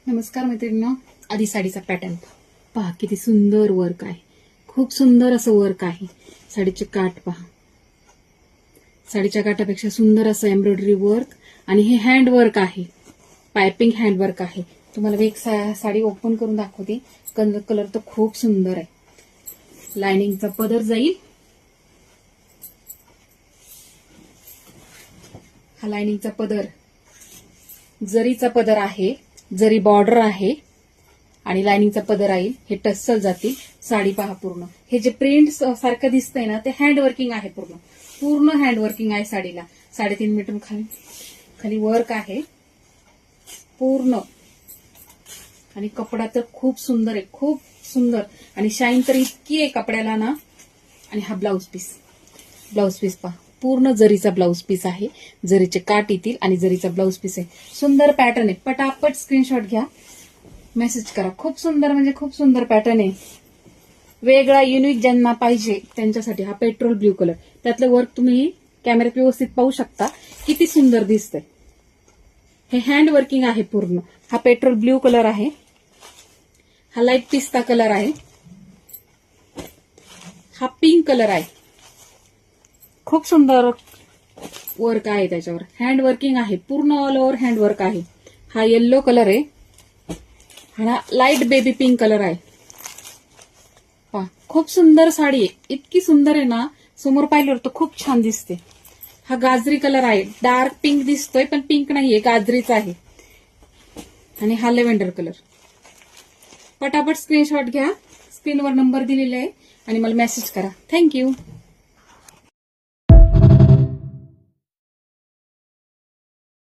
नमस्कार मैत्रिणींनो, आधी साडीचा पॅटर्न पहा किती सुंदर वर्क आहे. खूप सुंदर असं वर्क आहे. साडीचे काठ पहा, साडीच्या काठापेक्षा सुंदर असं एम्ब्रॉयडरी वर्क आणि हे हँड वर्क आहे, पायपिंग हँड वर्क आहे. तुम्हाला मी एक साडी ओपन करून दाखवते. कलर तर खूप सुंदर आहे. लाइनिंगचा पदर जाईल, हा लाइनिंगचा पदर, जरीचा पदर आहे, जरी बॉर्डर आहे आणि लाइनिंगचा पदर आहे. हे टस्सल जातील. साडी पहा पूर्ण, हे जे प्रिंट सारखं दिसतंय ना ते हँड वर्किंग आहे. पूर्ण हँड वर्किंग आहे साडीला. 3.5 मीटर खाली वर्क आहे पूर्ण. आणि कपडा तर खूप सुंदर आहे, खूप सुंदर. आणि शाईन तर इतकी आहे कपड्याला ना. आणि हा ब्लाउज पीस पहा, पूर्ण जरीचा ब्लाउज पीस आहे. जरीचे काठ येतील आणि जरीचा ब्लाउज पीस आहे. सुंदर पॅटर्न आहे. पटापट स्क्रीनशॉट घ्या, मेसेज करा. खूप सुंदर म्हणजे खूप सुंदर पॅटर्न आहे. वेगळा युनिक ज्यांना पाहिजे त्यांच्यासाठी. हा पेट्रोल ब्ल्यू कलर, त्यातलं वर्क तुम्ही कॅमेऱ्यात व्यवस्थित पाहू शकता किती सुंदर दिसतंय. हे हँड वर्किंग आहे पूर्ण. हा पेट्रोल ब्ल्यू कलर आहे, हा लाईट पिस्ता कलर आहे, हा पिंक कलर आहे. खूप सुंदर वर्क आहे त्याच्यावर. हँड वर्किंग आहे पूर्ण, ऑल ओव्हर हँड वर्क आहे. हा येल्लो कलर आहे, हा लाईट बेबी पिंक कलर आहे. पहा खूप सुंदर साडी आहे, इतकी सुंदर आहे ना, समोर पाहिल्यावर तर खूप छान दिसते. हा गाजरी कलर आहे, डार्क पिंक दिसतोय पण पिंक नाहीये, गाजरीचा आहे. आणि हा लेव्हेंडर कलर. पटापट स्क्रीनशॉट घ्या, स्क्रीनवर नंबर दिलेला आहे आणि मला मेसेज करा. थँक्यू.